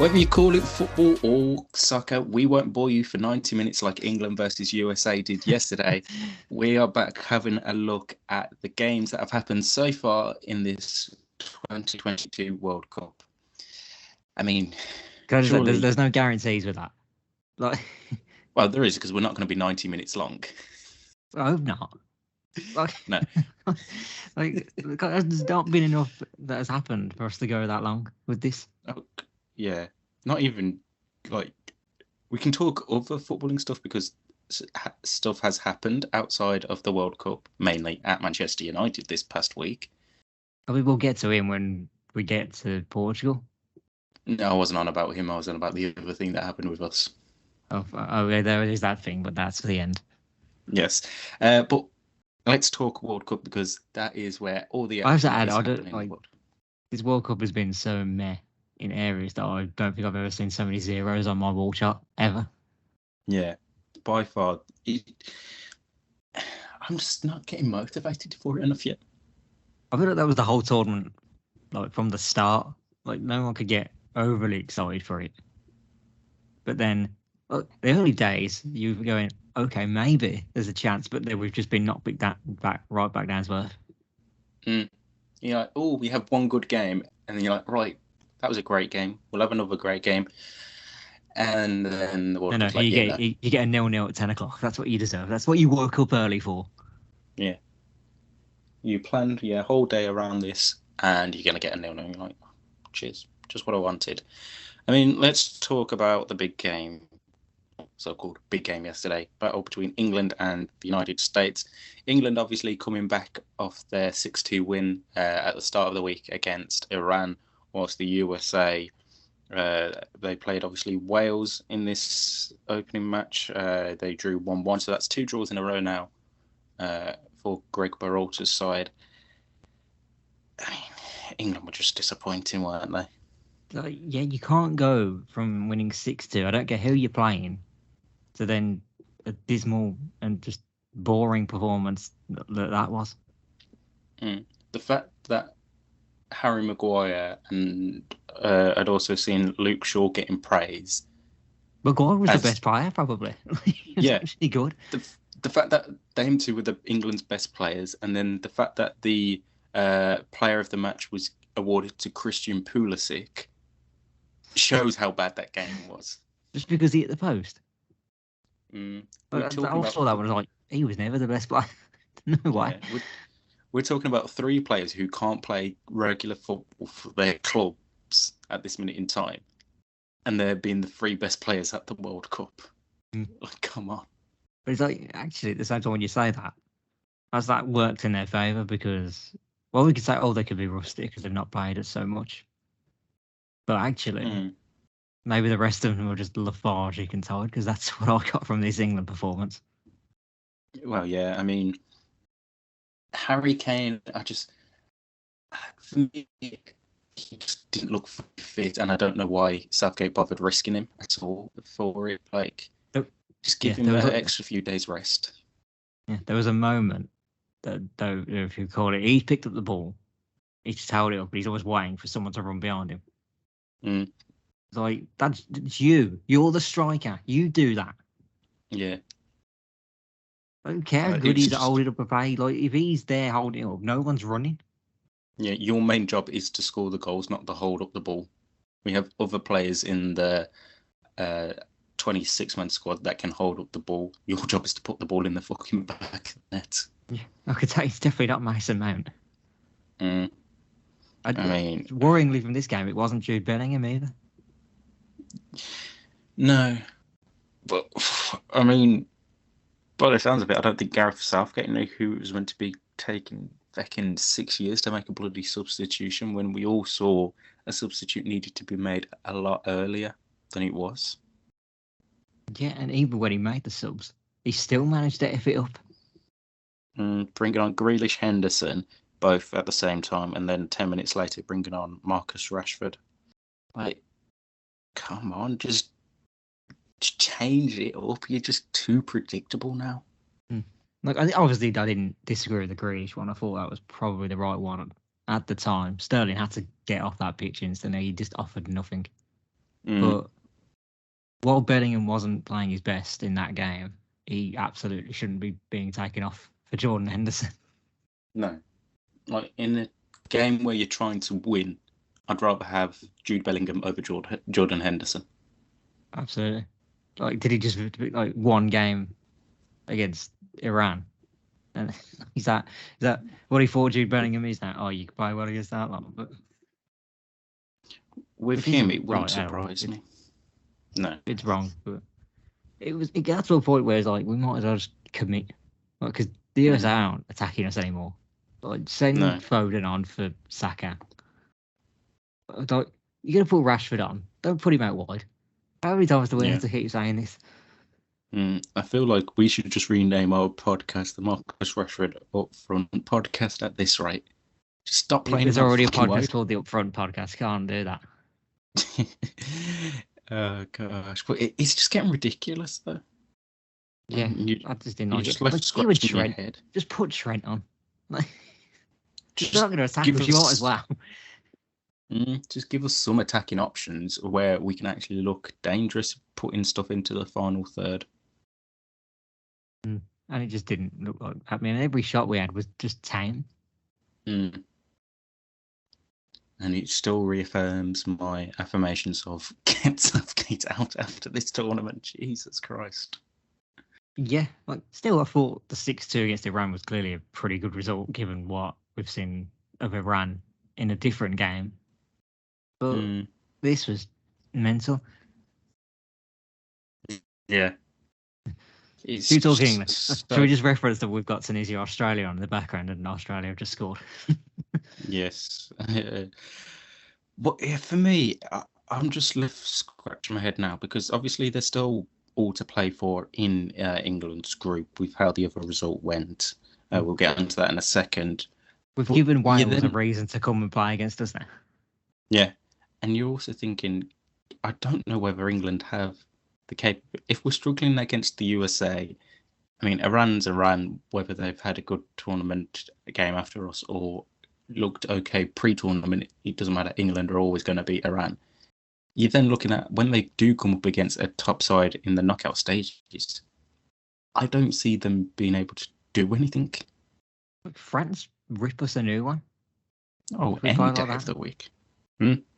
Whether you call it football or soccer, we won't bore you for 90 minutes like England versus USA did yesterday. We are back having a look at the games that have happened so far in this 2022 World Cup. I mean, surely... there's no guarantees with that. Like, well, there is, because we're not going to be 90 minutes long. I hope not. Like, no. There's not been enough that has happened for us to go that long with this. Oh, yeah, not even like we can talk other footballing stuff because stuff has happened outside of the World Cup, mainly at Manchester United this past week. I mean, we'll get to him when we get to Portugal. No, I wasn't on about him. I was on about the other thing that happened with us. Oh, yeah, there is that thing, but that's the end. Yes, but let's talk World Cup because that is where all the action is happening in the world. This World Cup has been so meh in areas that I don't think I've ever seen so many zeros on my wall chart ever. Yeah, by far. I'm just not getting motivated for it enough yet. I feel like that was the whole tournament, like from the start. Like no one could get overly excited for it. But then, the early days, you were going, okay, maybe there's a chance, but then we've just been knocked right back down to earth. You're like, oh, we have one good game, and then you're like, right, that was a great game. We'll have another great game, and then the World Cup's like, you get a 0-0 at 10 o'clock. That's what you deserve. That's what you woke up early for. Yeah, you planned your whole day around this, and you're gonna get a 0-0. You're like, cheers, just what I wanted. I mean, let's talk about the big game, so-called big game yesterday, battle between England and the United States. England obviously coming back off their 6-2 win at the start of the week against Iran, whilst the USA, they played obviously Wales in this opening match. They drew 1-1, so that's 2 draws in a row now for Greg Berhalter's side. I mean, England were just disappointing, weren't they? Yeah, you can't go from winning 6-2. I don't care who you're playing, to then a dismal and just boring performance that was. The fact that Harry Maguire and I'd also seen Luke Shaw getting praise. Maguire was the best player, probably. He was actually good. The fact that them two were England's best players, and then the fact that the player of the match was awarded to Christian Pulisic shows how bad that game was. Just because he hit the post. I saw that one. Like, he was never the best player. No way. Yeah, we're talking about 3 players who can't play regular football for their clubs at this minute in time, and they're being the 3 best players at the World Cup. Like, come on. But it's like, actually, at the same time when you say that, has that worked in their favour? Because, well, we could say, they could be rusty because they've not played it so much. But actually, maybe the rest of them were just lethargic and tired, because that's what I got from this England performance. Well, yeah, I mean, Harry Kane, for me, he just didn't look fit, and I don't know why Southgate bothered risking him at all for it. Like, just give him an extra few days rest. Yeah, there was a moment that, though, if you call it, he picked up the ball, he just held it up, but he's always waiting for someone to run behind him. It's like, it's you. You're the striker. You do that. Yeah. I don't care how good he's at holding up a play. Like, if he's there holding it up, no one's running. Yeah, your main job is to score the goals, not to hold up the ball. We have other players in the 26-man squad that can hold up the ball. Your job is to put the ball in the fucking back of the net. Yeah, I could say it's definitely not Mason Mount. I mean, worryingly from this game, it wasn't Jude Bellingham either. No, but I mean, by the sounds of it, I don't think Gareth Southgate knew who it was meant to be taking fucking 6 years to make a bloody substitution when we all saw a substitute needed to be made a lot earlier than it was. Yeah, and even when he made the subs, he still managed to F it up. Bringing on Grealish, Henderson, both at the same time, and then 10 minutes later bringing on Marcus Rashford. Like, come on, just change it up. You're just too predictable now. Like, obviously, I didn't disagree with the Grealish one. I thought that was probably the right one at the time. Sterling had to get off that pitch instantly. He just offered nothing. But while Bellingham wasn't playing his best in that game, he absolutely shouldn't be being taken off for Jordan Henderson. No. Like, in a game where you're trying to win, I'd rather have Jude Bellingham over Jordan Henderson. Absolutely. Like, did he just like one game against Iran? And is that what he thought Jude Bellingham is now? Oh, you can play well against that lot, but with him, it wouldn't surprise me. No, it's wrong, but it got to a point where it's like we might as well just commit, because the USA aren't attacking us anymore. Like, send Foden on for Saka. You're gonna put Rashford on. Don't put him out wide. How many times do we have to keep saying this? I feel like we should just rename our podcast the Marcus Rashford Upfront Podcast at this rate. Just stop playing. There's already a podcast called the Upfront Podcast. Can't do that. Oh gosh, but it's just getting ridiculous though. Yeah, I just didn't like just it. left scratching your head. Just put Trent on. Just not going to attack us. You might as well. Just give us some attacking options where we can actually look dangerous, putting stuff into the final third. And it just didn't look like. I mean, every shot we had was just tame. And it still reaffirms my affirmations of get Southgate out after this tournament. Jesus Christ. Yeah, still, I thought the 6-2 against Iran was clearly a pretty good result given what we've seen of Iran in a different game. But this was mental. Yeah. Who's talking English? Should we just reference that we've got Tunisia, Australia on in the background, and Australia have just scored? Yes. But yeah, for me, I'm just left scratching my head now because obviously they're still all to play for in England's group with how the other result went. We'll get into that in a second. We've given Wales a reason to come and play against us now. Yeah. And you're also thinking, I don't know whether England have the capability. If we're struggling against the USA, I mean, Iran's Iran, whether they've had a good tournament game after us or looked okay pre-tournament, it doesn't matter. England are always going to beat Iran. You're then looking at when they do come up against a top side in the knockout stages, I don't see them being able to do anything. France rip us a new one. Oh, any day of the week.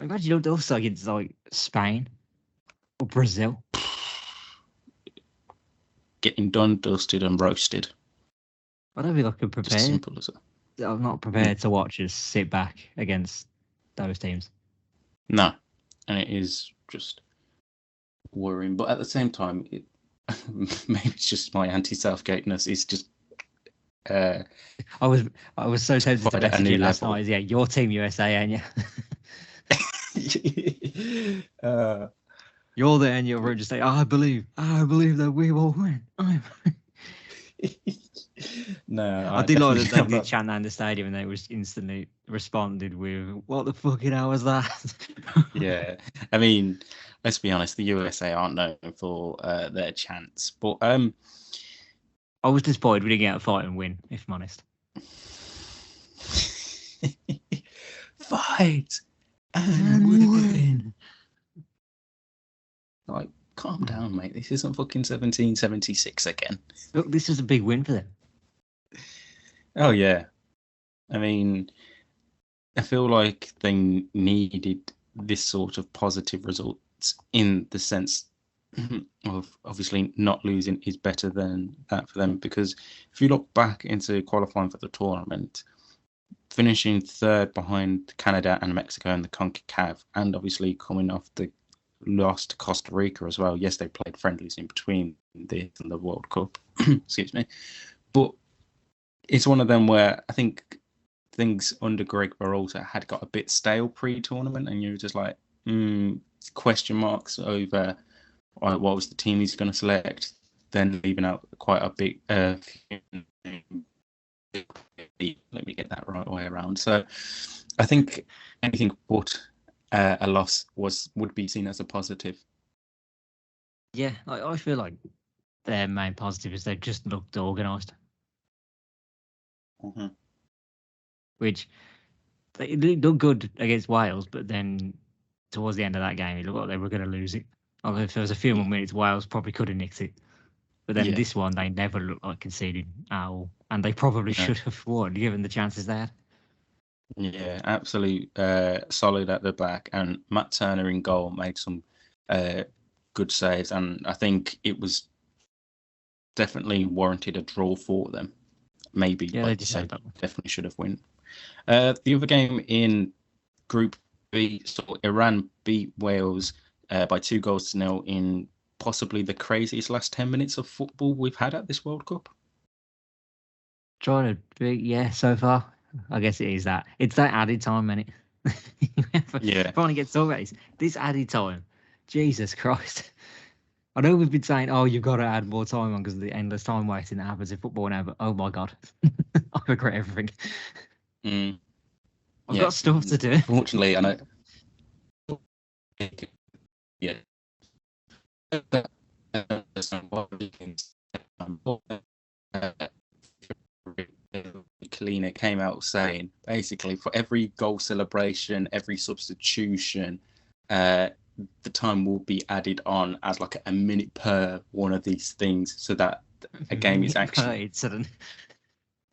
Imagine also against like Spain or Brazil. Getting done, dusted, and roasted. I don't feel like I'm prepared. Just simple as that. I'm not prepared to watch us sit back against those teams. No, and it is just worrying. But at the same time, maybe it's just my anti-Southgate-ness. It's just. I was so tempted to message you last night. Yeah, your team USA, ain't you? You're there and you're just saying, I believe that we will win. No, I did like that they did chant that in the stadium and they was instantly responded with, what the fucking hell was that? Yeah, I mean, let's be honest, the USA aren't known for their chants, but I was disappointed we didn't get a fight and win, if I'm honest. Fight and win. Like, calm down, mate. This isn't fucking 1776 again. Look, this was a big win for them. Oh, yeah. I mean, I feel like they needed this sort of positive results in the sense of obviously not losing is better than that for them, because if you look back into qualifying for the tournament, finishing third behind Canada and Mexico in the CONCACAF, and obviously coming off the loss to Costa Rica as well. Yes, they played friendlies in between this and the World Cup. Excuse me. But it's one of them where I think things under Greg Berhalter had got a bit stale pre-tournament, and you were just like, question marks over what was the team he's going to select, then leaving out quite a big let me get that right way around. So I think anything but a loss would be seen as a positive. Yeah, I feel like their main positive is they've just looked organised. Which they look good against Wales, but then towards the end of that game, it looked like they were going to lose it. Although if there was a few more minutes, Wales probably could have nicked it. But then this one, they never looked like conceding at all. And they probably should have won, given the chances they had. Yeah, absolute solid at the back. And Matt Turner in goal made some good saves. And I think it was definitely warranted a draw for them. Maybe, like you said, definitely should have won. The other game in Group B, so Iran beat Wales by 2-0 in possibly the craziest last 10 minutes of football we've had at this World Cup. Trying to be, so far. I guess it is that. It's that added time, innit? Finally get to talk about this added time. Jesus Christ. I know we've been saying, you've got to add more time on because of the endless time waiting that happens in football now, but oh my God. I regret everything. I've got stuff to do. Fortunately, I know. Yeah. Kalina came out saying basically for every goal celebration, every substitution, the time will be added on as like a minute per one of these things, so that a game is actually.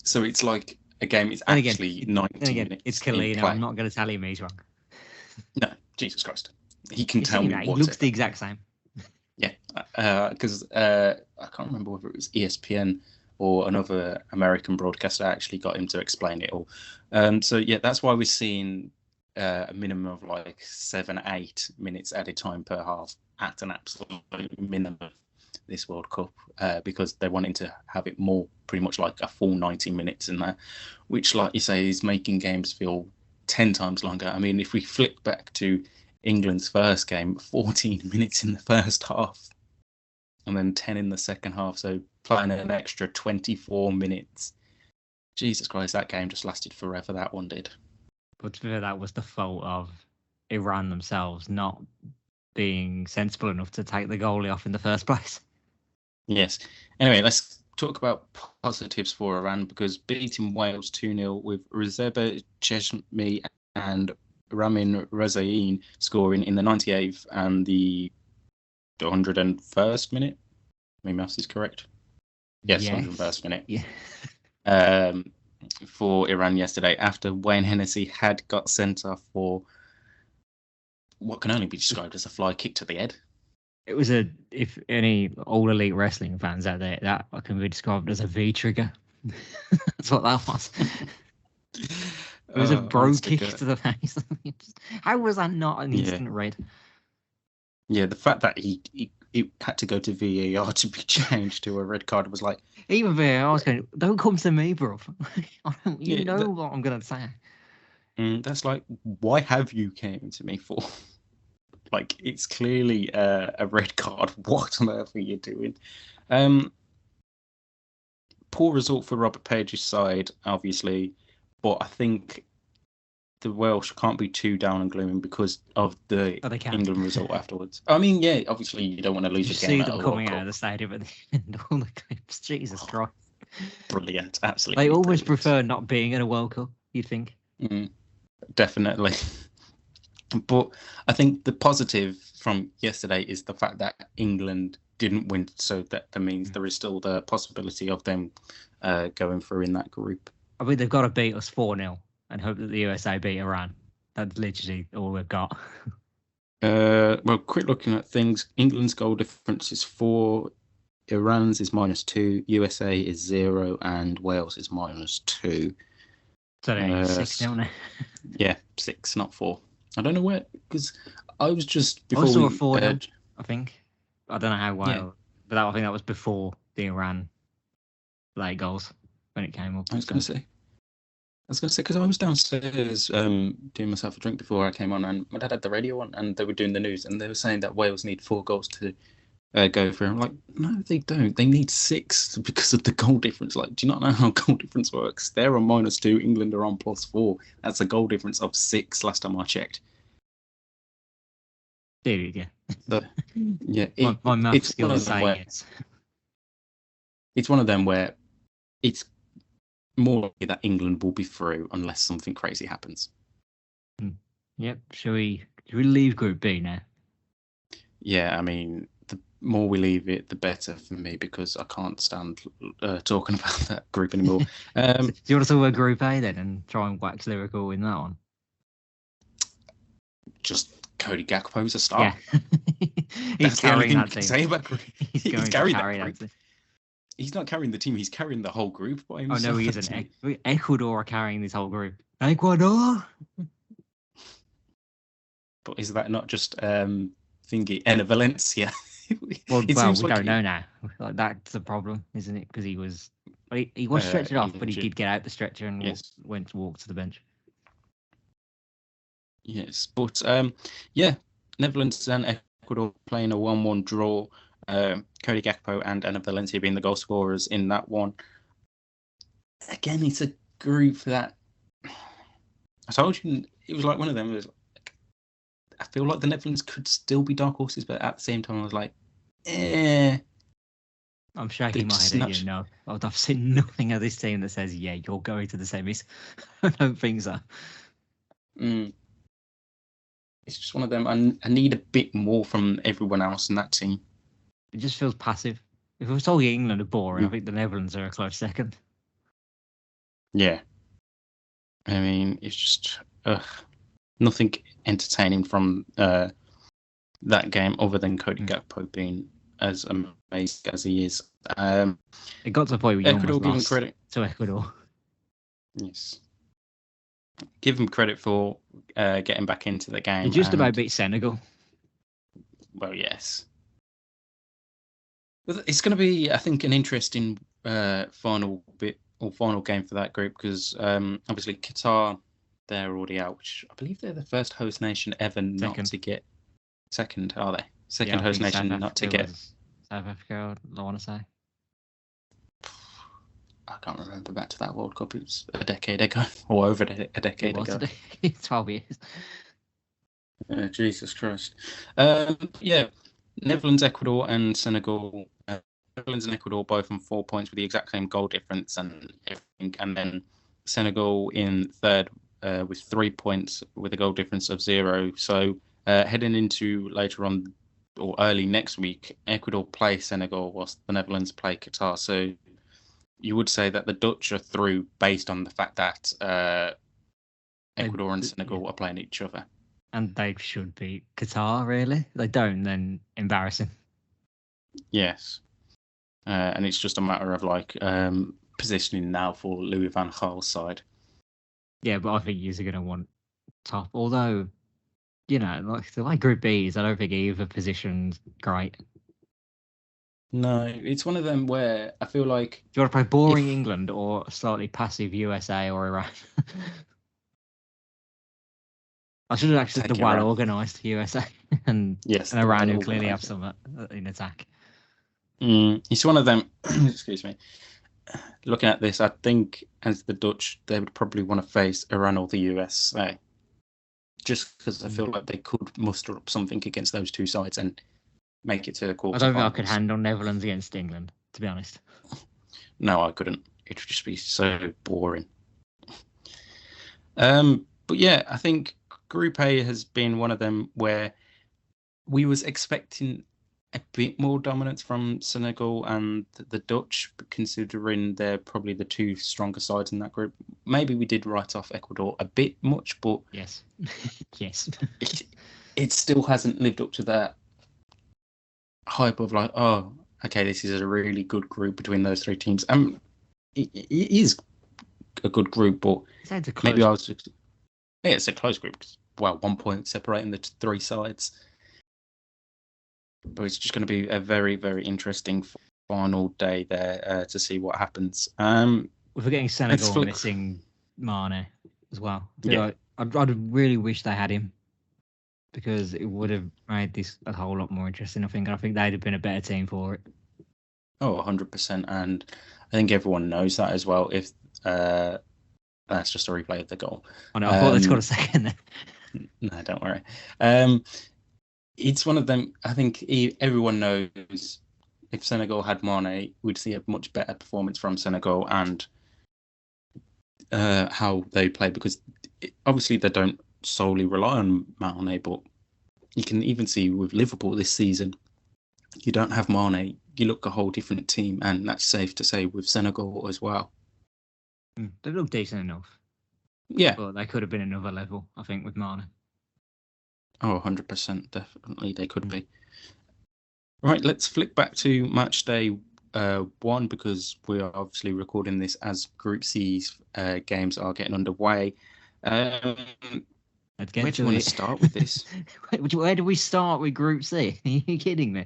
So it's like a game is actually 90 minutes. It's Kalina. I'm not going to tell him he's wrong. No, Jesus Christ, he can tell me. He looks the exact same. Yeah, because I can't remember whether it was ESPN or another American broadcaster actually got him to explain it all. So yeah, that's why we're seeing a minimum of like 7-8 minutes added time per half at an absolute minimum this World Cup, because they're wanting to have it more pretty much like a full 90 minutes in there, which, like you say, is making games feel 10 times longer. I mean, if we flip back to England's first game, 14 minutes in the first half and then 10 in the second half, so playing an extra 24 minutes. Jesus Christ, that game just lasted forever, that one did. But that was the fault of Iran themselves not being sensible enough to take the goalie off in the first place. Yes. Anyway, let's talk about positives for Iran, because beating Wales 2-0 with Rezeba Cheshmi and Ramin Rezaein scoring in the 98th and the 101st minute. My maths is correct. Yes. 101st minute. Yeah. For Iran yesterday, after Wayne Hennessy had got sent off for what can only be described as a fly kick to the head. It was if any all elite wrestling fans out there, that can be described as a V trigger. That's what that was. It was a bro kick to the face. How was that not an instant red? Yeah, the fact that he had to go to VAR to be changed to a red card was like... Even VAR was going, don't come to me, bro. You know what I'm going to say. That's like, why have you came to me for? Like, it's clearly a red card. What on earth are you doing? Poor result for Robert Page's side, obviously. But I think the Welsh can't be too down and glooming because of the England result afterwards. I mean, yeah, obviously you don't want to lose a game. You see them coming out of the stadium at the end of all the clips. Jesus Christ. Brilliant, absolutely. They always prefer not being in a World Cup, you'd think. Definitely. But I think the positive from yesterday is the fact that England didn't win, so that means there is still the possibility of them going through in that group. I mean, they've got to beat us 4-0 and hope that the USA beat Iran. That's literally all we've got. Well, quick looking at things. England's goal difference is 4, Iran's is -2, USA is 0, and Wales is -2. So they're 6-0 now. Yeah, 6, not 4. I don't know where, because I was just before. I saw 4, I think. I don't know how well, but I think that was before the Iran late goals when it came up. I was going to say, because I was downstairs doing myself a drink before I came on, and my dad had the radio on, and they were doing the news, and they were saying that Wales need 4 goals to go through. I'm like, no, they don't. They need 6 because of the goal difference. Like, do you not know how goal difference works? They're on -2, England are on +4. That's a goal difference of 6 last time I checked. Dude, yeah. So, yeah, my math skill is saying it. It's one of them where it's more likely that England will be through unless something crazy happens. Yep. Shall we Do we leave Group B now? Yeah, I mean, the more we leave it, the better for me because I can't stand talking about that group anymore. Do you want to talk about Group A then and try and wax lyrical in that one? Just Cody Gakpo's a star. Yeah, he's carrying that team. Say about he's going to carry that team. He's not carrying the team; he's carrying the whole group by himself. Oh no, he isn't. Ecuador are carrying this whole group. Ecuador. But is that not just thingy Enna Valencia? Well, we don't know now. Like, that's the problem, isn't it? Because he was stretched off, but he did get out the stretcher and went to walk to the bench. Yes, but yeah, Netherlands and Ecuador playing a 1-1 draw. Cody Gakpo and Enna Valencia being the goal scorers in that one. Again, it's a group that I told you it was like one of them. It was like, I feel like the Netherlands could still be dark horses, but at the same time, I was like, I'm shaking my head at you. No, I've seen nothing of this team that says, yeah, you're going to the semis. I don't think so. It's just one of them. I need a bit more from everyone else in that team. It just feels passive. If I was told England are boring, I think the Netherlands are a close second. Yeah. I mean, it's just nothing entertaining from that game other than Cody Gakpo being as amazing as he is. It got to the point where you Ecuador almost lost credit to Ecuador. Yes. Give him credit for getting back into the game. They just about beat Senegal. Well, yes. It's going to be, I think, an interesting final game for that group because obviously Qatar, they're already out, which I believe they're the first host nation ever not to get second, are they? Second host nation not to get South Africa, I want to say. I can't remember back to that World Cup. It was a decade ago, or over a decade ago. 12 years. Jesus Christ. Yeah, Netherlands, Ecuador, and Senegal. Netherlands and Ecuador both on 4 points with the exact same goal difference and everything, and then Senegal in third with 3 points with a goal difference of 0. So heading into later on or early next week, Ecuador play Senegal whilst the Netherlands play Qatar. So you would say that the Dutch are through based on the fact that Ecuador and Senegal are playing each other. And they should beat Qatar, really. If they don't, then embarrassing. Yes. And it's just a matter of like positioning now for Louis van Gaal's side. Yeah, but I think you're going to want top. Although, you know, like Group B's, I don't think either position's great. No, it's one of them where I feel like... Do you want to play boring England or slightly passive USA or Iran? I should have actually said the well-organised USA and Iran who clearly have some in attack. It's one of them... excuse me. Looking at this, I think as the Dutch, they would probably want to face Iran or the USA. Just because I feel like they could muster up something against those two sides and make it to the quarterfinals. I don't think I could handle Netherlands against England, to be honest. No, I couldn't. It would just be so boring. But yeah, I think Group A has been one of them where we was expecting a bit more dominance from Senegal and the Dutch, considering they're probably the two stronger sides in that group. Maybe we did write off Ecuador a bit much, but yes, yes, it still hasn't lived up to that hype of like, oh, okay, this is a really good group between those three teams. It is a good group, but maybe I was just, yeah, it's a close group. Well, 1 point separating the three sides. But it's just going to be a very, very interesting final day there to see what happens. We're forgetting Senegal missing Mane as well. Yeah. I'd really wish they had him because it would have made this a whole lot more interesting, I think. And I think they'd have been a better team for it. Oh, 100%. And I think everyone knows that as well. If that's just a replay of the goal. I know, I thought they'd got a second there. No, don't worry. It's one of them, I think everyone knows if Senegal had Mane, we'd see a much better performance from Senegal and how they play, because obviously they don't solely rely on Mane, but you can even see with Liverpool this season, you don't have Mane, you look a whole different team, and that's safe to say with Senegal as well. They look decent enough. Yeah. But they could have been another level, I think, with Mane. Oh, 100%, definitely they could be. Right, let's flick back to match day 1 because we are obviously recording this as Group C's games are getting underway. Let's get where do you want to start with this? Where do we start with Group C? Are you kidding me?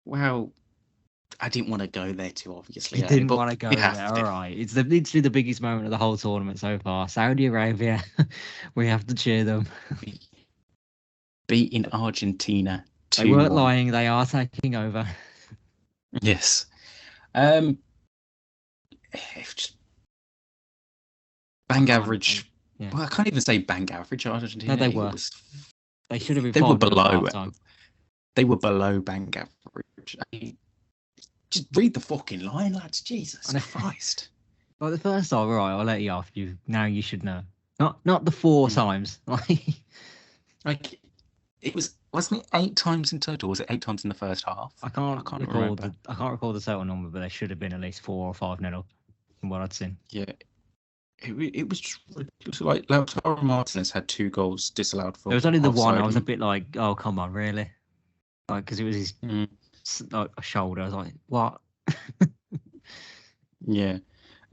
Well, I didn't want to go there too obviously. You didn't want to go there. To. All right. It's literally the biggest moment of the whole tournament so far. Saudi Arabia, we have to cheer them. Beating Argentina. They weren't lying. They are taking over. Yes. Just bang average. Yeah. Well, I can't even say bang average. Argentina. No, they were. They should have been. They were below. They were below bang average. Just read the fucking line, lads. Jesus Christ. Well, the first time, all right, I'll let you off. Now you should know. Not the 4 times. Like it wasn't it 8 times in total? Was it 8 times in the first half? I can't recall the total number, but there should have been at least 4 or 5 nil from what I'd seen. Yeah. It was like Lautaro Martinez had 2 goals disallowed for. There was only the one. I was a bit like, oh come on, really? Like because it was his like a shoulder. I was like, what? Yeah,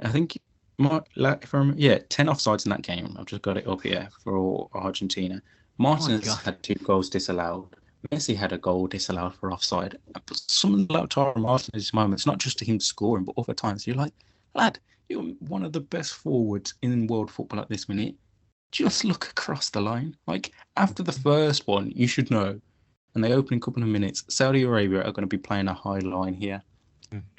I think 10 offsides in that game. I've just got it up here for Argentina. Martinez had 2 goals disallowed. Messi had a goal disallowed for offside. But some of the Lautaro Martinez moments, not just to him scoring, but other times, you're like, lad, you're one of the best forwards in world football at this minute. Just look across the line. Like, after the first one, you should know. And they open in a couple of minutes. Saudi Arabia are going to be playing a high line here.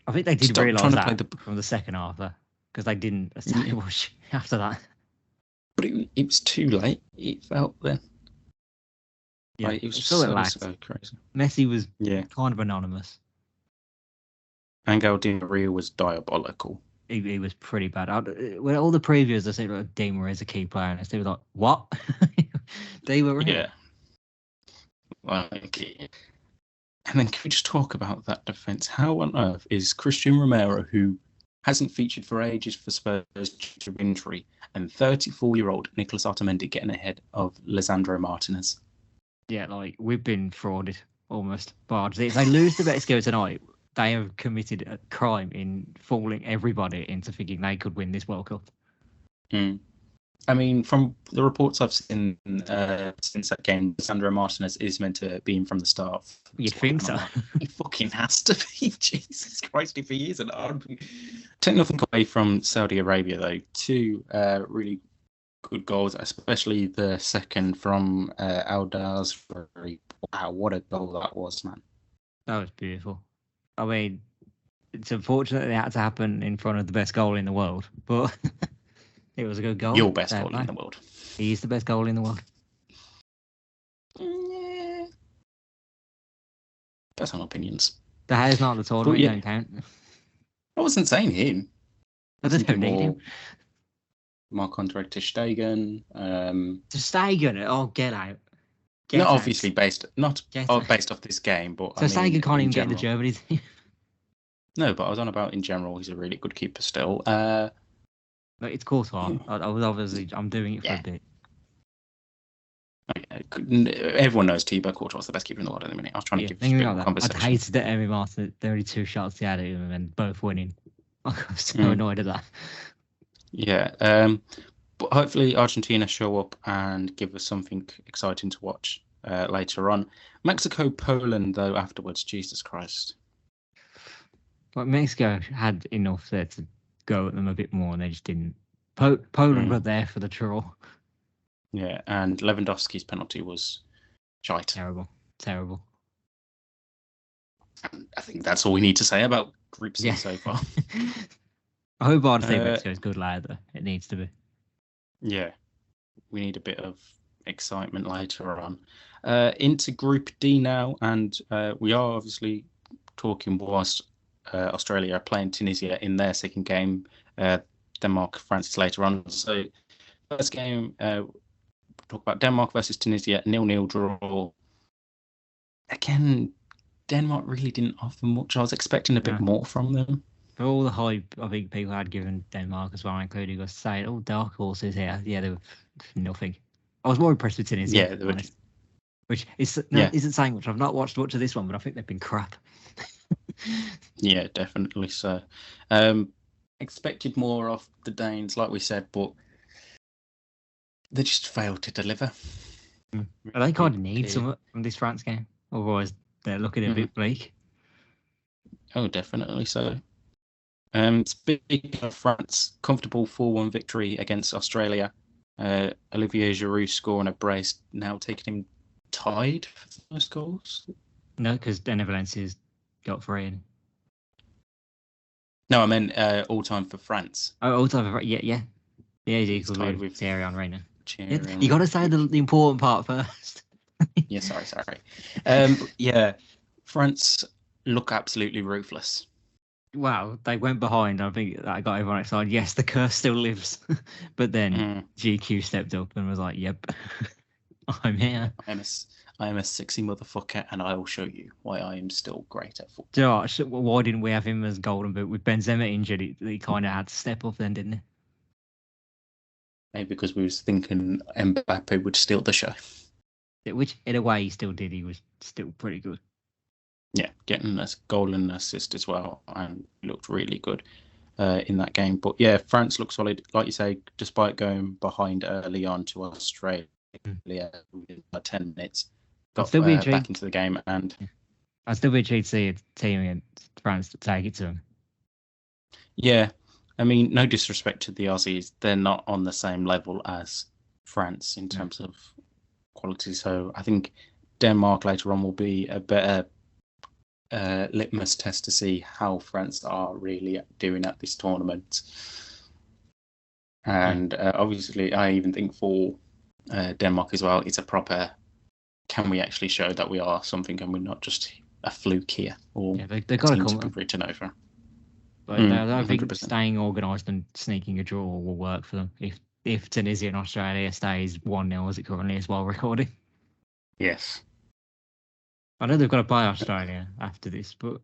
I think they did realise that from the second half, though, because they didn't establish after that. But it was too late. It felt then. Yeah, like, it was so crazy. Messi was kind of anonymous. Angel Di Maria was diabolical. He was pretty bad. When all the previews, they said like, Di Maria is a key player, and they were like, what? They were right. Yeah. Like, and then can we just talk about that defence? How on earth is Christian Romero, who hasn't featured for ages for Spurs due to injury, and 34-year-old Nicolas Otamendi getting ahead of Lisandro Martinez? Yeah, like, we've been frauded, almost. But if they lose to Mexico tonight, they have committed a crime in fooling everybody into thinking they could win this World Cup. I mean, from the reports I've seen since that game, Lisandro Martinez is meant to be in from the start. You'd think so. He fucking has to be. Jesus Christ, if he isn't. Take nothing away from Saudi Arabia, though. 2 really good goals, especially the second from Aldaz. Wow, what a goal that was, man. That was beautiful. I mean, it's unfortunate it had to happen in front of the best goal in the world, but... It was a good goal. Your best goal in the world. He is the best goal in the world. Yeah. Personal opinions. That is not the tournament. You don't count. I wasn't saying him. I just don't need him. Marc-Andre ter Stegen. Ter Stegen? Oh, get out. Not obviously based off this game, but Ter Stegen can't even get the Germany team. No, but I was on about in general. He's a really good keeper still. It's Courtois. I'm doing it for a bit. Everyone knows Thibaut Courtois is the best keeper in the world at the minute. I was trying to give you a conversation. I'd hated that Emi Martin, there were only 2 shots he had at him and both winning. I was so annoyed at that. Yeah. But hopefully Argentina show up and give us something exciting to watch later on. Mexico, Poland, though, afterwards. Jesus Christ. But Mexico had enough there to go at them a bit more, and they just didn't. Poland were there for the draw. Yeah, and Lewandowski's penalty was shite. Terrible. I think that's all we need to say about Group C so far. I hope Argentina Mexico is good later. It needs to be. Yeah, we need a bit of excitement later on. Into Group D now, and we are obviously talking whilst Australia are playing Tunisia in their second game. Denmark, France later on. So first game talk about Denmark versus Tunisia, 0-0 draw. Again, Denmark really didn't offer much. I was expecting a bit more from them. For all the hype I think people had given Denmark as well, including us saying, "Oh, dark horses here." Yeah, they were nothing. I was more impressed with Tunisia. Yeah, they were. Honest. Which isn't saying much. I've not watched much of this one, but I think they've been crap. Yeah, definitely so. Expected more of the Danes, like we said, but they just failed to deliver. They kind of need something from this France game, otherwise they're looking a bit bleak. Oh, definitely so. Speaking of France, comfortable 4-1 victory against Australia. Olivier Giroud scoring a brace, now taking him tied for the most goals. No, because the Netherlands has got 3. No, I meant all time for France. Oh, all time for France. Yeah. He's equal with Thierry Henry. You got to say the important part first. Yeah, sorry. Yeah, France look absolutely ruthless. Wow, they went behind. I think that got everyone excited. Yes, the curse still lives. But then GQ stepped up and was like, "Yep, I'm here. I am a sexy motherfucker, and I will show you why I am still great at football." Josh, why didn't we have him as golden boot with Benzema injured? He kind of had to step up then, didn't he? Maybe because we was thinking Mbappe would steal the show. Which, in a way, he still did. He was still pretty good. Yeah, getting a goal and an assist as well, and looked really good in that game. But yeah, France looked solid, like you say, despite going behind early on to Australia within like 10 minutes. Got back into the game, and I'd still be intrigued to see a team against France to take it to them. Yeah, I mean, no disrespect to the Aussies, they're not on the same level as France in terms of quality. So I think Denmark later on will be a better litmus test to see how France are really doing at this tournament. And obviously, I even think for Denmark as well, it's a proper, can we actually show that we are something and we're not just a fluke here or they've got to be written over. But I think 100%. Staying organised and sneaking a draw will work for them if Tunisia and Australia stays 1-0 as it currently is while recording. Yes. I know they've got to play Australia after this, but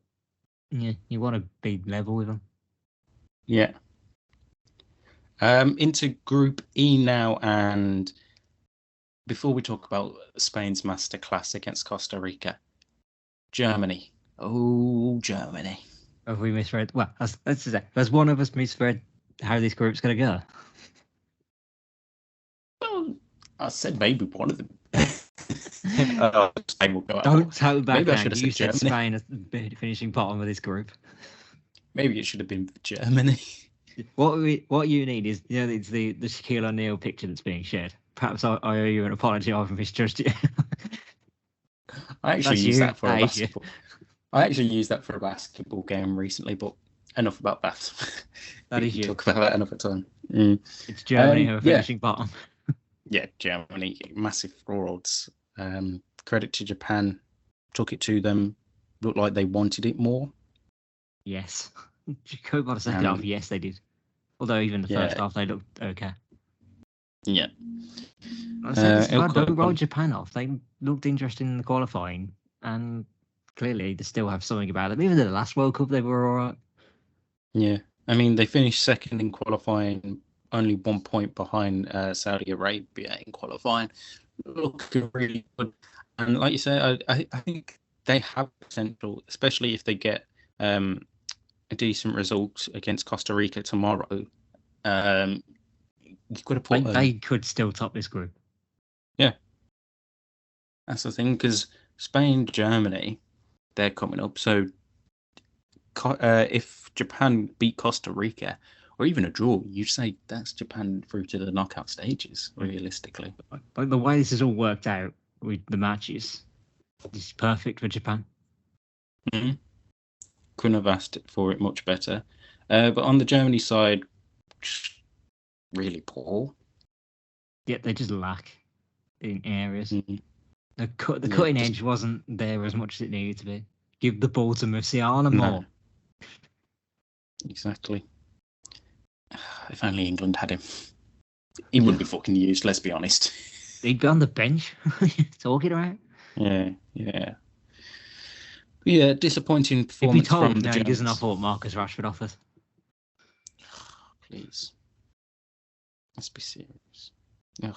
yeah, you want to be level with them. Yeah. Into Group E now, and before we talk about Spain's masterclass against Costa Rica, Germany. Oh, Germany. Have we misread? Well, has one of us misread how this group's going to go? Well, I said maybe one of them. Spain will go Don't tell back maybe I should have said Germany. Spain as finishing bottom of this group. Maybe it should have been Germany. What you need is, it's the Shaquille O'Neal picture that's being shared. Perhaps I owe you an apology. I've misjudged you. I actually used that for a basketball. I actually used that for a basketball game recently, but enough about that. That is you. Talk about that another time. It's Germany who are finishing bottom. Yeah, Germany, massive frauds. Credit to Japan, took it to them. Looked like they wanted it more. Yes. Go by the second half, yes, they did. Although even the first half, they looked okay. Yeah. Don't roll Japan off. They looked interesting in the qualifying, and clearly they still have something about them. Even in the last World Cup, they were all right. Yeah. I mean, they finished second in qualifying, only 1 point behind Saudi Arabia in qualifying. Looking really good. And like you said, I think they have potential, especially if they get a decent result against Costa Rica tomorrow. You've got to put they could still top this group. Yeah. That's the thing, because Spain, Germany, they're coming up. So if Japan beat Costa Rica, or even a draw, you'd say that's Japan through to the knockout stages, realistically. But the way this has all worked out with the matches, this is perfect for Japan. Mm-hmm. Couldn't have asked for it much better. But on the Germany side, really poor. Yeah, they just lack in areas. Mm-hmm. The cutting edge wasn't there as much as it needed to be. Give the ball to Musiala more. Exactly. If only England had him. He wouldn't be fucking used, let's be honest. He'd be on the bench talking about. Yeah. Disappointing If he performance told, from the no, he doesn't Germans. offer what Marcus Rashford offers. Please, let's be serious. Ugh.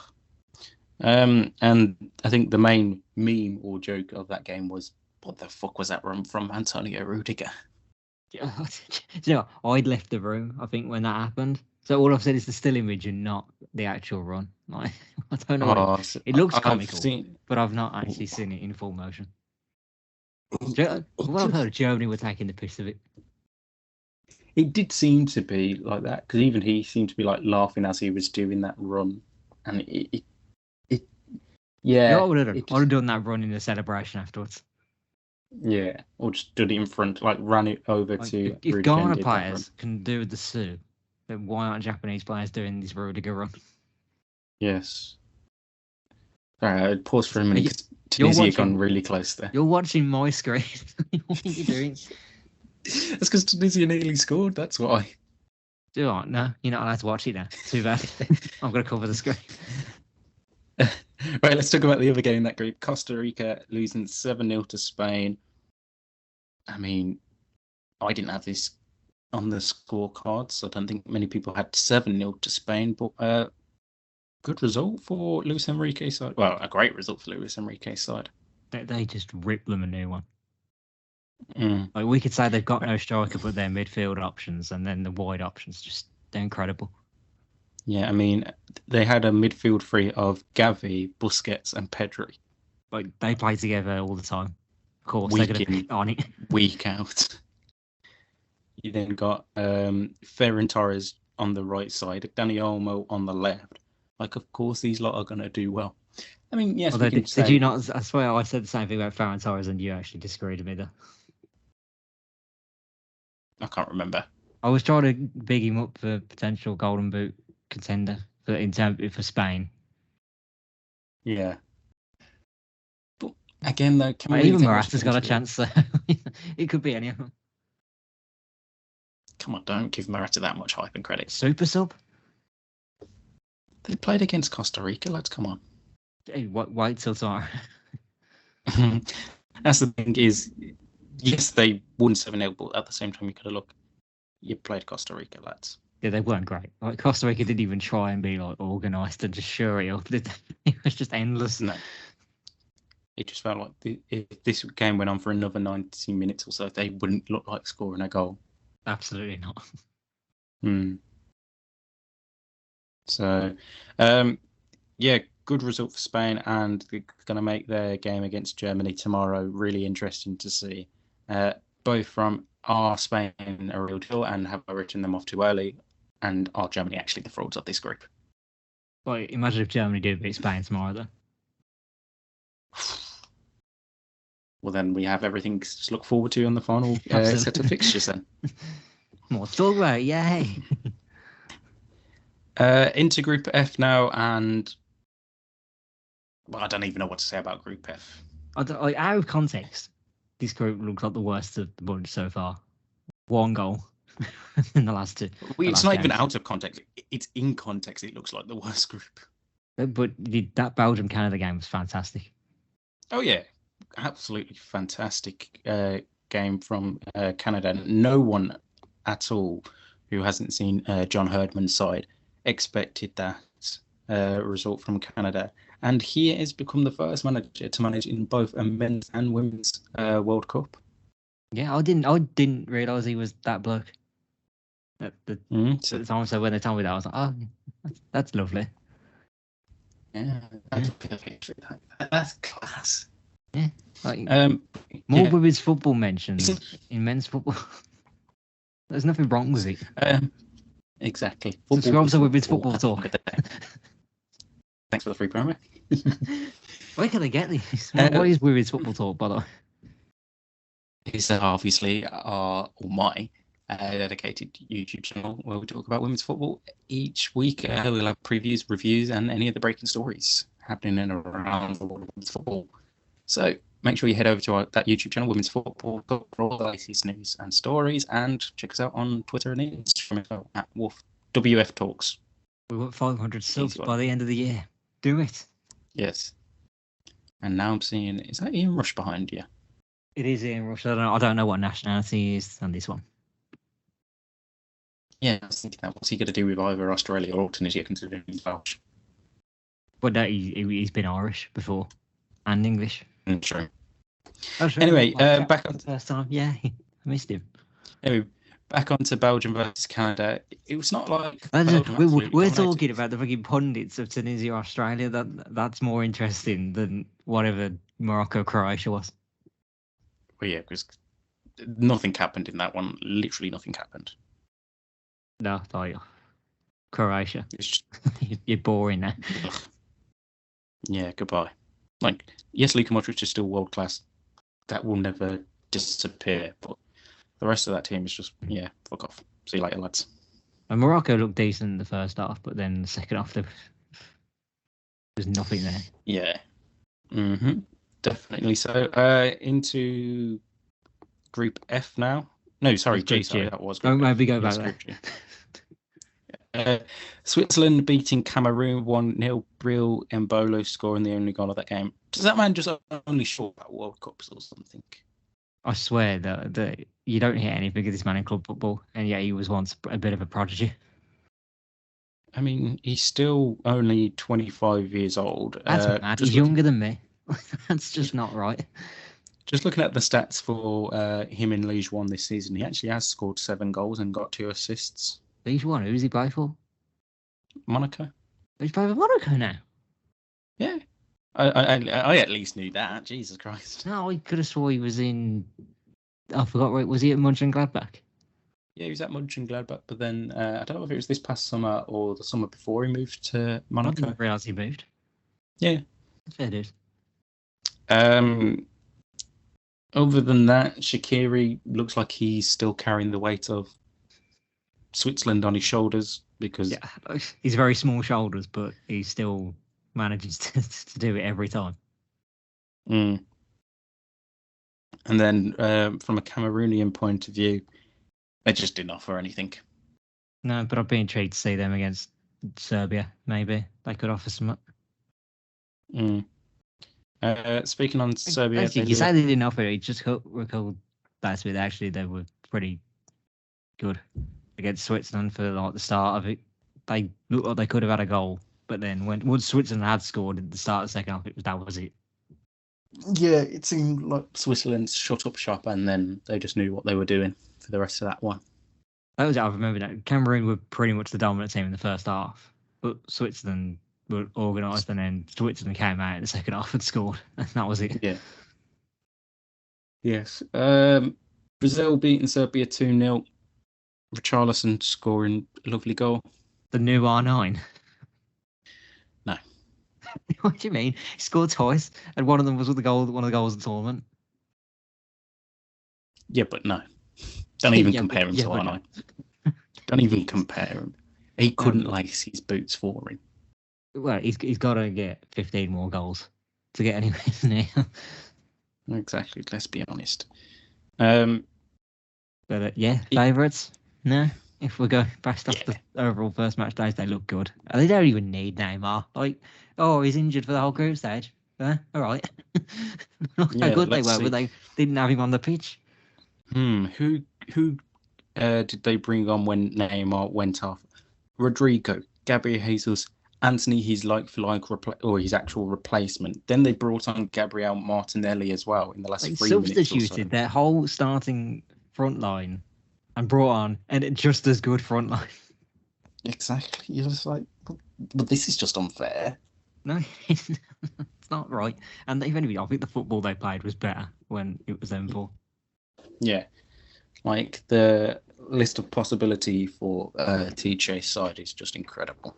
And I think the main meme or joke of that game was, what the fuck was that run from Antonio Rudiger? I'd left the room, I think, when that happened. So all I've said is the still image and not the actual run. Like, I don't know. It looks comical, but I've not actually seen it in full motion. What I've heard, Germany were taking the piss of it. It did seem to be like that, because even he seemed to be like laughing as he was doing that run, and I would have done. I would have done that run in the celebration afterwards. Yeah, or just did it in front, like ran it over to. If Ghana players can do the Sue, then why aren't Japanese players doing this Rudiger run? Yes. Alright, pause for a minute because Tunisia gone really close there. You're watching my screen. What are you doing? That's because Tunisia nearly scored. That's why. No, you're not allowed to watch it now. Too bad. I'm going to cover the screen. Right, let's talk about the other game in that group. Costa Rica losing 7-0 to Spain. I mean, I didn't have this on the scorecards, so I don't think many people had 7-0 to Spain, but good result for Luis Enrique's side. Well, a great result for Luis Enrique's side. They just ripped them a new one. Mm. Like, we could say they've got no striker, but their midfield options and then the wide options, they're incredible. Yeah, I mean, they had a midfield three of Gavi, Busquets, and Pedri. Like, they play together all the time. Of course, they're going to be on it. Week out. You then got Ferran Torres on the right side, Dani Olmo on the left. Like, of course, these lot are going to do well. I mean, yes, Although, did you not? I swear I said the same thing about Ferran Torres and you actually disagreed with me there. I can't remember. I was trying to big him up for potential Golden Boot contender for Spain. Yeah. But again, though, even Morata's got a chance there. It could be any of them. Come on, don't give Morata that much hype and credit. Super sub? They played against Costa Rica, lads, come on. Hey, wait till tomorrow. That's the thing is, yes, they won 7-0, but at the same time, you could have looked. You played Costa Rica, lads. Yeah, they weren't great. Like, Costa Rica didn't even try and be like organised and just sure it up. It was just endless. No. It just felt like if this game went on for another 90 minutes or so, they wouldn't look like scoring a goal. Absolutely not. So, yeah, good result for Spain, and they're going to make their game against Germany tomorrow really interesting to see. Both from are Spain a real deal, and have I written them off too early, and are Germany actually the frauds of this group? Well, imagine if Germany did beat Spain tomorrow, though. Well, then we have everything to look forward to on the final set of fixtures then. More to talk about, yay! Into Group F now, and well, I don't even know what to say about Group F. Out of context, this group looks like the worst of the bunch so far. One goal in the last two. It's not even out of context. It's in context. It looks like the worst group. But that Belgium-Canada game was fantastic. Oh, yeah. Absolutely fantastic game from Canada. No one at all who hasn't seen John Herdman's side expected that result from Canada. And he has become the first manager to manage in both a men's and women's World Cup. Yeah, I didn't realise he was that bloke. At the time, so when they told me that, I was like, oh, that's lovely. Yeah, that's class. Yeah, more women's football mentions in men's football. There's nothing wrong with it. Exactly. Subscribe to Women's Football Talk. Thanks for the free promo. Where can I get these? What is Women's Football Talk, by the way? It's obviously my dedicated YouTube channel where we talk about women's football each week. We'll have previews, reviews, and any of the breaking stories happening in and around the world of women's football. So make sure you head over to that YouTube channel, Women's Football, for all the latest news and stories, and check us out on Twitter and Instagram at WF Talks. We want 500 subs by the end of the year. Do it. Yes. And now I'm seeing, is that Ian Rush behind you? It is Ian Rush. I don't know what nationality he is on this one. Yeah, I was thinking that. What's he going to do with either Australia or Tunisia, considering he's Welsh? But no, he's been Irish before and English. True. Oh, sure. Anyway, back on the first time. Yeah, I missed him. anyway, back onto Belgium versus Canada. It was not like We're Belgium absolutely dominated. talking about the fucking pundits of Tunisia, Australia. That's more interesting than whatever Morocco, Croatia was. Well, yeah, because nothing happened in that one. Literally nothing happened. No, Croatia. It's just, You're boring now. yeah, goodbye. Like, yes, Luka Modric is still world class. That will never disappear. But the rest of that team is just, yeah, fuck off. See you later, lads. And Morocco looked decent in the first half, but then the second half there was nothing there. Yeah. Definitely so. Into Group F now. No, sorry, G. Sorry, that was Group F. Maybe go back there. Switzerland beating Cameroon 1-0. Bril Embolo scoring the only goal of that game. Does that man just only short about World Cups or something? I swear that you don't hear anything of this man in club football, and yet he was once a bit of a prodigy. I mean, he's still only 25 years old. That's mad. He's younger than me. That's just not right. Just looking at the stats for him in Ligue 1 this season, he actually has scored 7 goals and got 2 assists. Ligue 1? Who does he play for? Monaco. He's playing for Monaco now? Yeah. I at least knew that. Jesus Christ. No, I could have swore he was in... I forgot, right? Was he at Mönchengladbach? Yeah, he was at Mönchengladbach, but then I don't know if it was this past summer or the summer before he moved to Monaco. I didn't realise he moved. Yeah. Fair dude. Other than that, Shaqiri looks like he's still carrying the weight of Switzerland on his shoulders because... Yeah, he's very small shoulders, but he still manages to do it every time. And then from a Cameroonian point of view, they just didn't offer anything. No, but I'd be intrigued to see them against Serbia, maybe. They could offer some. Speaking on Serbia... Actually, you say they didn't offer it, just recalled last week, actually, they were pretty good against Switzerland for like the start of it. They looked like they could have had a goal, but then once Switzerland had scored at the start of the second half, that was it. Yeah, it seemed like Switzerland shut up shop and then they just knew what they were doing for the rest of that one. That was it. I remember that. Cameroon were pretty much the dominant team in the first half, but Switzerland were organised, and then Switzerland came out in the second half and scored, and that was it. Yeah. Yes. Brazil beating Serbia 2-0. Richarlison scoring a lovely goal. The new R9. No. What do you mean? He scored twice, and one of them was with one of the goals of the tournament. Yeah, but no. Don't even compare him to R9. No. Don't even compare him. He couldn't lace his boots for him. Well, he's got to get 15 more goals to get anywhere near. Exactly. Let's be honest. But favourites? No. If we go based off the overall first match days, they look good. They don't even need Neymar. Like, he's injured for the whole group stage. All right. Look how good they were, but they didn't have him on the pitch. Who did they bring on when Neymar went off? Rodrigo, Gabriel Jesus, Anthony, his like-for-like or his actual replacement. Then they brought on Gabriel Martinelli as well in the last 3 minutes. Substituted their whole starting front line and brought on just as good front line. Exactly. You're just like, but this is just unfair. No, it's not right. And if anything, I think the football they played was better when it was them four. Yeah. Like, the list of possibility for TJ's side is just incredible.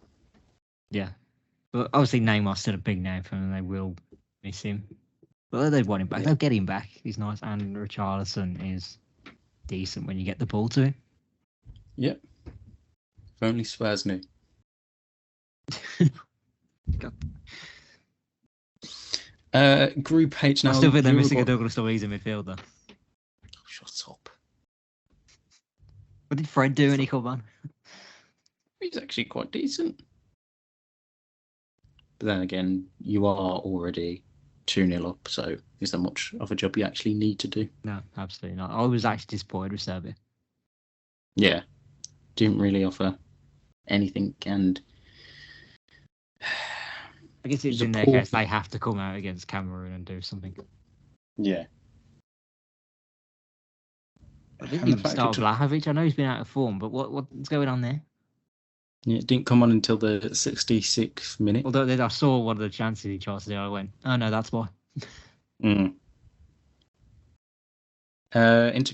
Yeah. But obviously Neymar's still a big name for them and they will miss him. But they'd want him back. They'll get him back. He's nice. And Richarlison is decent when you get the ball to him. Yep. If only Spurs knew. Group H now. I still think they're missing a Douglas Luiz in midfielder. Shut up. What did Fred do when he come on? He's actually quite decent. But then again, you are already 2-0 up, so is there much of a job you actually need to do? No, absolutely not. I was actually disappointed with Serbia. Yeah, didn't really offer anything, and I guess it's in their case they have to come out against Cameroon and do something. Yeah. I didn't even start with Vlahovic. I know he's been out of form, but what's going on there? Yeah, it didn't come on until the 66th minute. Although I saw one of the chances he tried to do, I went, oh no, that's why. Into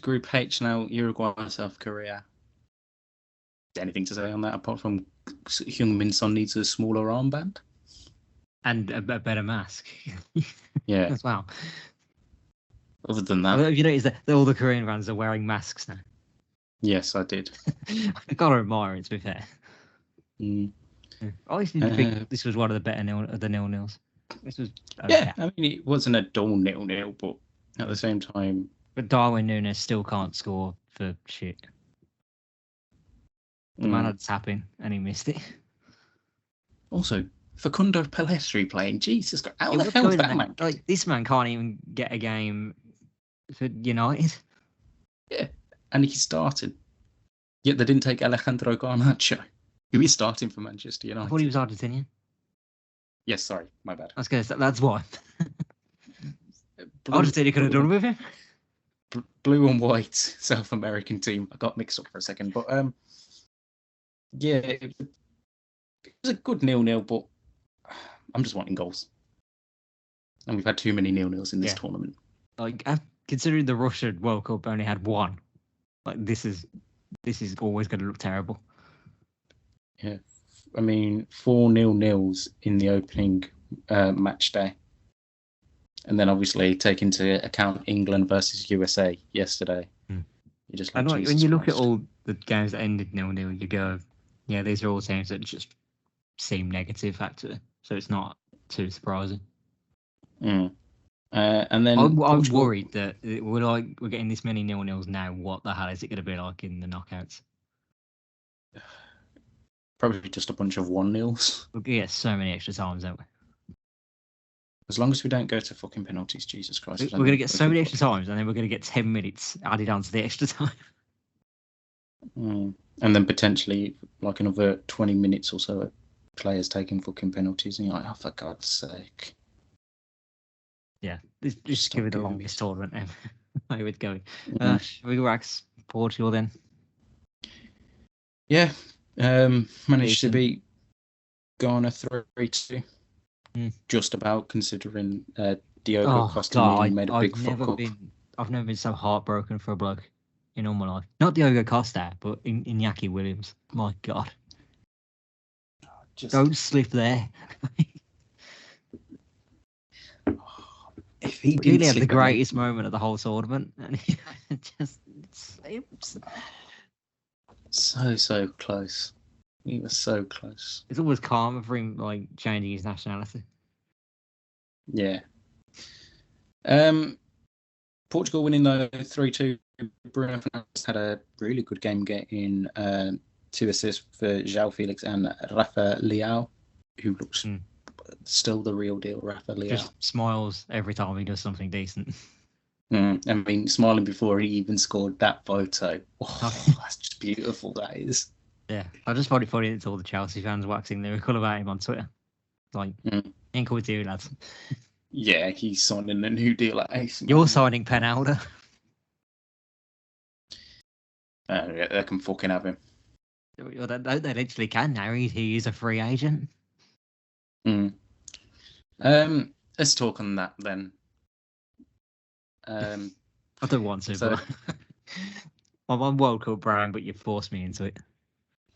Group H now, Uruguay and South Korea. Anything to say on that apart from Heung-min Son needs a smaller armband? And a better mask. Yeah. As well. Other than that. You notice that all the Korean fans are wearing masks now? Yes, I did. I gotta admire it, to be fair. I didn't think this was one of the better nil-nils. This was okay. Yeah, I mean, it wasn't a dull 0-0, but at the same time... But Darwin Núñez still can't score for shit. The man had tapping, and he missed it. Also, Facundo Pelestri playing, Jesus Christ, how the hell is that man? Like, this man can't even get a game for United. Yeah, and he started. Yet they didn't take Alejandro Garnacho, who is starting for Manchester United. I thought he was Argentinian. Yes, sorry, my bad. That's why. Argentina could have done with him. Blue and white South American team. I got mixed up for a second, but yeah, it was a good 0-0, but I'm just wanting goals. And we've had too many 0-0s in this tournament. Like, considering the Russian World Cup only had one, like this is always going to look terrible. Yeah, I mean 4 0-0s in the opening match day, and then obviously take into account England versus USA yesterday. You just like, when you look at all the games that ended 0-0, you go, yeah, these are all teams that just seem negative actually, so it's not too surprising. And then I'm worried that we're getting this many 0-0s now. What the hell is it going to be like in the knockouts? Probably just a bunch of 1-0s. We'll get so many extra times, don't we? As long as we don't go to fucking penalties, Jesus Christ. We're going to get so many extra times, and then we're going to get 10 minutes added on to the extra time. And then potentially like another 20 minutes or so of players taking fucking penalties, and you're like, oh, for God's sake. Yeah, just give it the longest tournament ever. I would go. Should we wax Portugal then? Yeah, managed to beat Ghana 3-2. Just about, considering Diogo Costa made a big fuck up. I've never been so heartbroken for a bloke in all my life. Not Diogo Costa, but Iñaki Williams. My God. Don't slip there. If he really had the greatest moment of the whole tournament, and he just so close. He was so close. It's always karma for him, like changing his nationality. Yeah. Portugal winning though 3-2. Bruno Fernandes had a really good game, getting 2 assists for João Felix and Rafa Leão, who looks still the real deal. Rafa Leão just smiles every time he does something decent. I mean, smiling before he even scored that photo. Oh, that's just beautiful. That is. Yeah, I just find it funny that all the Chelsea fans waxing lyrical about him on Twitter. Like, ain't with you, lads. Yeah, he's signing a new deal at AC. You're signing Penalda. Yeah, they can fucking have him. They literally can now. He is a free agent. Let's talk on that then. I don't want to, but I'm on World Cup brand, but you forced me into it.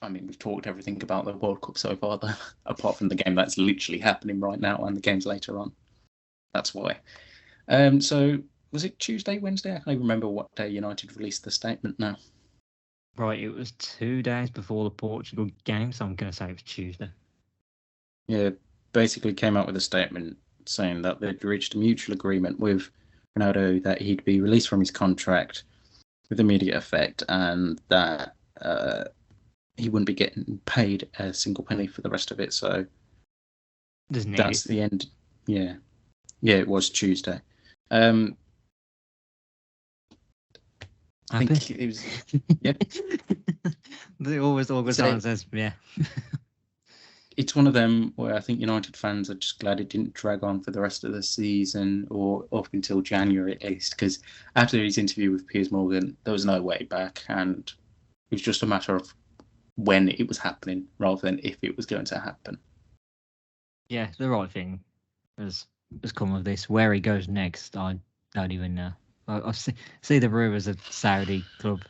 I mean, we've talked everything about the World Cup so far, though, apart from the game that's literally happening right now and the games later on. That's why. So, was it Tuesday, Wednesday? I can't even remember what day United released the statement now. Right, it was 2 days before the Portugal game, so I'm going to say it was Tuesday. Yeah, basically came out with a statement saying that they'd reached a mutual agreement with Ronaldo that he'd be released from his contract with immediate effect, and that he wouldn't be getting paid a single penny for the rest of it. So Doesn't need That's it. the end. Yeah, it was Tuesday. I Happy? think it was. Yeah, They always August So- on says, yeah. it's one of them where I think United fans are just glad it didn't drag on for the rest of the season or up until January at least. Because after his interview with Piers Morgan, there was no way back, and it was just a matter of when it was happening rather than if it was going to happen. Yeah, the right thing has come of this. Where he goes next, I don't even know. I see the rumours of Saudi club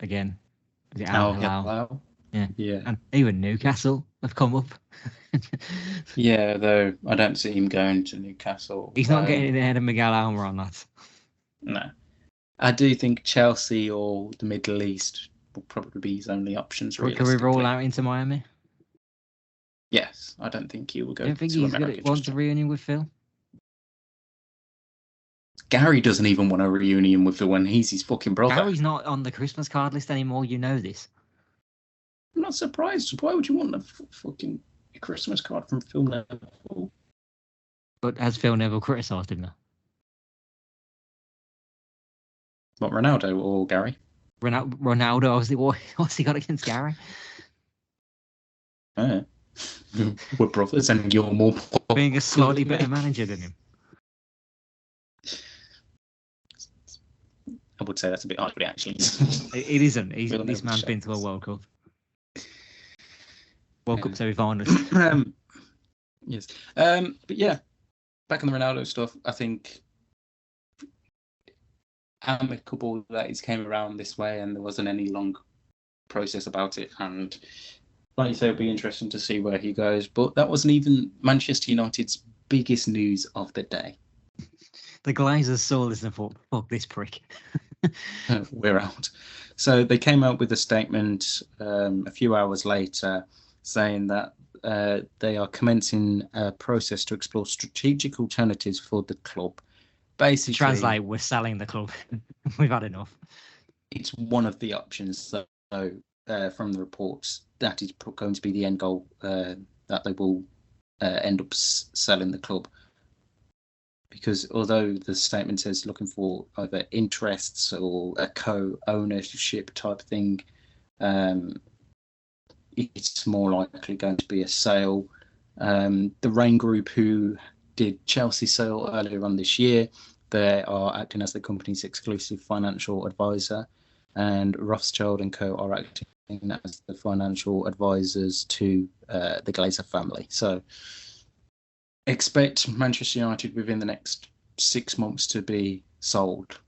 again. Is it Al Hilal? Hilal. Yeah. Yeah. And even Newcastle have come up. Yeah, though I don't see him going to Newcastle. He's not getting in the head of Miguel Almiron on that. No. I do think Chelsea or the Middle East will probably be his only options. Can we roll Realistically. out into Miami? Yes, I don't think he will go Don't think to he's America. wants a reunion with Phil. Gary doesn't even want a reunion with the one. He's his fucking brother. Gary's not on the Christmas card list anymore. You know this. I'm not surprised. Why would you want a fucking Christmas card from Phil Neville? But has Phil Neville criticised him though? What, Ronaldo or Gary? Ronaldo, obviously. What's he got against Gary? We're brothers, and you're more Being a slightly better manager than him. I would say that's a bit hard, but it actually It isn't. Phil This Neville man's been to a shows. World Cup. World Cup semi-finals. Yes. But yeah, back on the Ronaldo stuff, I think amicable that it came around this way and there wasn't any long process about it. And like you say, it'll be interesting to see where he goes. But that wasn't even Manchester United's biggest news of the day. The Glazers saw this and thought, fuck this prick. We're out. So they came out with a statement a few hours later saying that they are commencing a process to explore strategic alternatives for the club. Basically, To translate, we're selling the club. We've had enough. It's one of the options. So from the reports, that is going to be the end goal, that they will end up selling the club. Because although the statement says looking for either interests or a co-ownership type thing, it's more likely going to be a sale. The Rain Group, who did Chelsea sale earlier on this year, they are acting as the company's exclusive financial advisor, and Rothschild & Co are acting as the financial advisors to the Glazer family. So expect Manchester United within the next 6 months to be sold.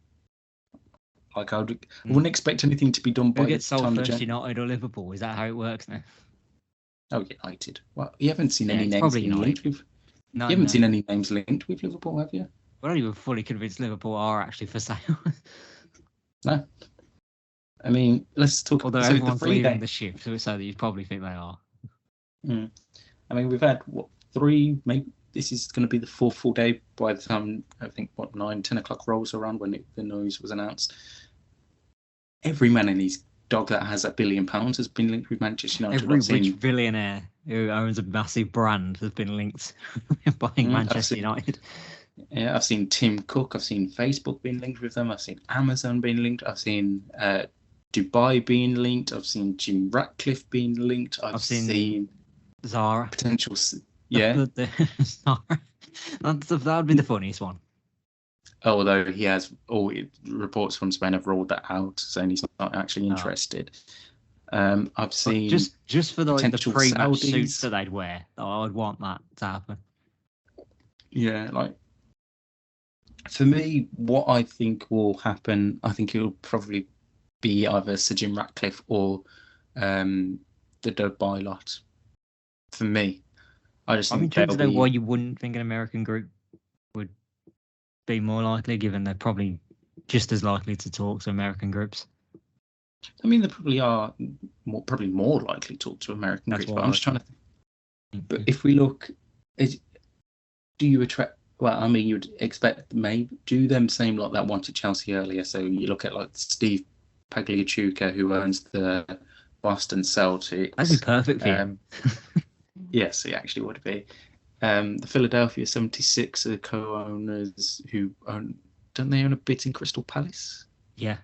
Like I wouldn't expect anything to be done by Who the gets sold time first, United or Liverpool? Is that how it works now? Oh, United. Well, you haven't seen Yeah, any it's names probably being linked with. No, You haven't no. seen any names linked with Liverpool, have you? We're not even fully convinced Liverpool are actually for sale. No. I mean, let's talk. Although so the everyone's 3 leaving days. the ship, so that you probably think they are. I mean, we've had what 3? Maybe this is going to be the 4th full day by the time I think 9-10 o'clock rolls around when the news was announced. Every man and his dog that has £1 billion has been linked with Manchester United. Every rich billionaire who owns a massive brand has been linked buying Manchester United. Yeah, I've seen Tim Cook. I've seen Facebook being linked with them. I've seen Amazon being linked. I've seen Dubai being linked. I've seen Jim Ratcliffe being linked. I've seen Zara. Potential. Yeah. Zara. That would be the funniest one. Although he has, reports from Spain have ruled that out, saying he's not actually interested. I've seen just for the pre-match Saudis. suits that they'd wear. I would want that to happen. Yeah, like for me, what I think will happen, I think it will probably be either Sir Jim Ratcliffe or the Dubai lot. For me, I just think I'm intrigued to know why you wouldn't think an American group would be more likely, given they're probably just as likely to talk to American groups. I mean, they probably are probably more likely to talk to American groups, but I'm just trying to think. But if we look, do you attract? Well, I mean, you'd expect maybe do them same like that wanted Chelsea earlier. So you look at like Steve Pagliacuca, who owns the Boston Celtics. That'd be perfect for you. Yes, it actually would be. The Philadelphia 76 are co-owners who own. Don't they own a bit in Crystal Palace? Yeah,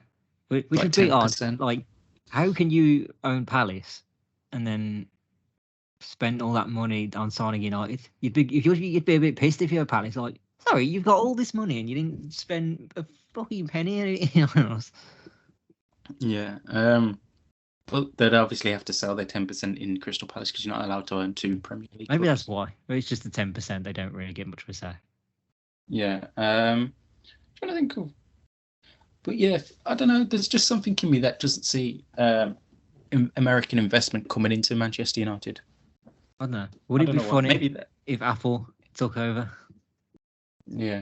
which Like would be odd. 10%. Like, how can you own Palace and then spend all that money on signing United? You'd be a bit pissed if you're Palace. Like, sorry, you've got all this money and you didn't spend a fucking penny on us. Yeah. Well, they'd obviously have to sell their 10% in Crystal Palace because you're not allowed to own 2 Premier League Maybe clubs. that's why. Maybe it's just the 10%. They don't really get much of a say. Yeah. Trying to think of. But yeah, I don't know. There's just something in me that doesn't see American investment coming into Manchester United. I don't know. Would it be funny if Apple took over? Yeah.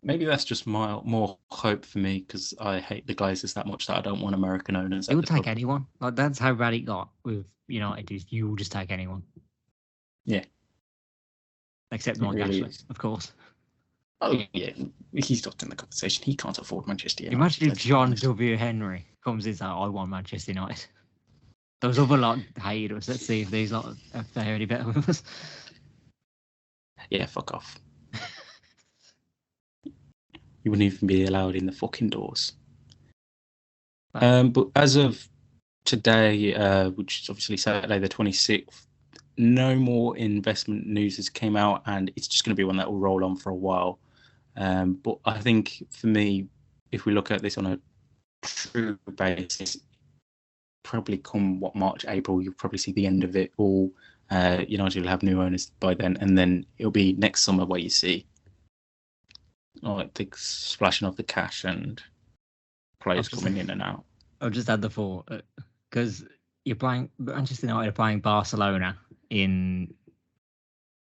Maybe that's just more hope for me because I hate the Glazers that much that I don't want American owners. It would take anyone. Like, that's how bad it got with United. Is you will just take anyone. Yeah. Except Mike Ashley, of course. Oh yeah, he's not in the conversation. He can't afford Manchester United. Imagine if John W. Henry comes in and says, I want Manchester United. Those other lot hated us. Let's see if these lot if they're any better with us. Yeah, fuck off. You wouldn't even be allowed in the fucking doors. But as of today, which is obviously Saturday the 26th, no more investment news has came out, and it's just going to be one that will roll on for a while. But I think for me, if we look at this on a true basis, probably come March, April, you'll probably see the end of it all. United will have new owners by then, and then it'll be next summer where you see like the splashing of the cash and players coming in and out. I'll just add the thought because you're playing Manchester United are playing Barcelona in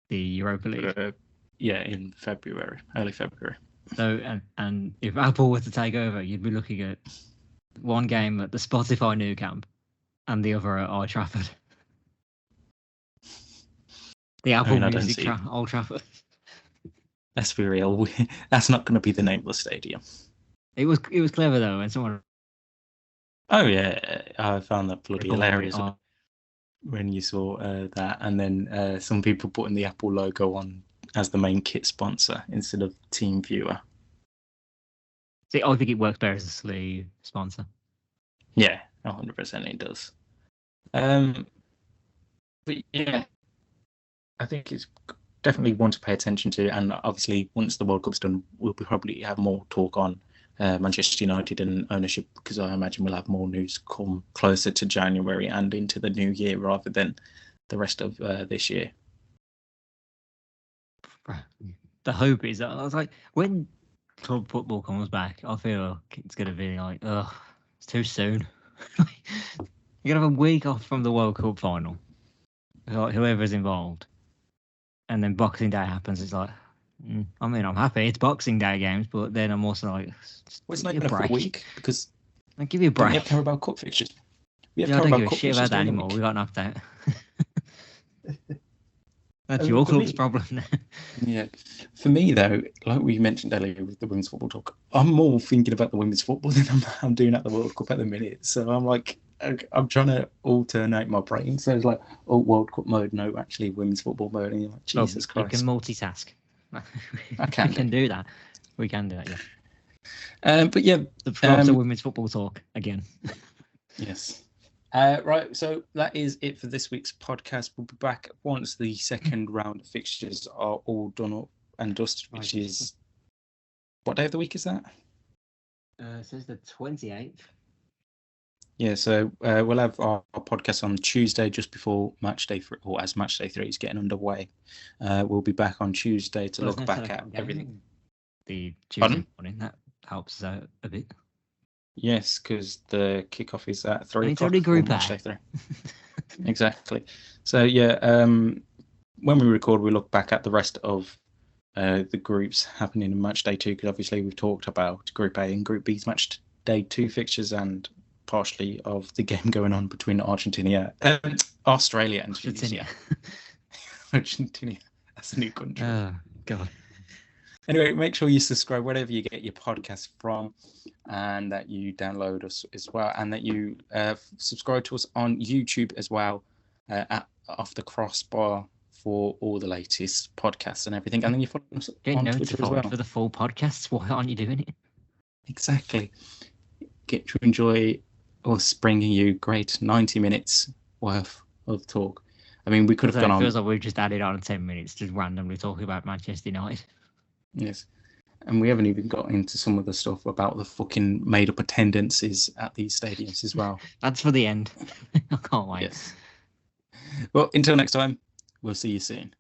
the Europa League. Yeah, in early February. So, and if Apple were to take over, you'd be looking at one game at the Spotify Nou Camp and the other at Old Trafford. The Apple Music Old Trafford. Let's be real. That's not going to be the name of the stadium. It was clever though, and someone. Oh yeah, I found that bloody hilarious when you saw that, and then some people putting the Apple logo on as the main kit sponsor instead of Team Viewer. See, I think it works better as a sleeve sponsor. Yeah, 100% it does. But yeah, I think it's definitely one to pay attention to, and obviously once the World Cup's done, we'll probably have more talk on Manchester United and ownership, because I imagine we'll have more news come closer to January and into the new year rather than the rest of this year. The hope is that I was like, when club football comes back, I feel it's going to be like, it's too soon. You're going to have a week off from the World Cup final, like, whoever's involved. And then Boxing Day happens. It's like, I mean, I'm happy it's Boxing Day games, but then I'm also like, it's not even a full week because I'll give you a break. We have Carabao Cup fixtures. I don't give a shit about that anymore. We got enough doubt. That's your club's problem. Yeah. For me, though, like we mentioned earlier with the women's football talk, I'm more thinking about the women's football than I'm doing at the World Cup at the minute. So I'm like, I'm trying to alternate my brain. So it's like, World Cup mode, no, actually women's football mode. And you're like, Jesus Christ. You can multitask. I can. We can do that. We can do that, yeah. But yeah. The props of women's football talk again. Yes. Right, so that is it for this week's podcast. We'll be back once the second round of fixtures are all done up and dusted, which is... What day of the week is that? It says the 28th. Yeah, so we'll have our podcast on Tuesday just before match day 3, or as match day 3 is getting underway. We'll be back on Tuesday to look back at everything. The Tuesday morning, that helps us out a bit. Yes, because the kickoff is at 3 o'clock. It's only Group A. 3. Exactly. So, yeah, when we record, we look back at the rest of the groups happening in match day 2, because obviously we've talked about Group A and Group B's match day 2 fixtures and partially of the game going on between Australia and Tunisia. Argentina. That's a new country. Oh, God. Anyway, make sure you subscribe wherever you get your podcast from, and that you download us as well, and that you subscribe to us on YouTube as well at Off the Crossbar for all the latest podcasts and everything. And then you follow us Get on Twitter as well. for the full podcasts. Why aren't you doing it? Exactly. Get to enjoy us bringing you great 90 minutes worth of talk. I mean, we could have gone on. It feels like we've just added on 10 minutes just randomly talking about Manchester United. Yes. And we haven't even got into some of the stuff about the fucking made-up attendances at these stadiums as well. That's for the end. I can't wait. Yes. Well, until next time, we'll see you soon.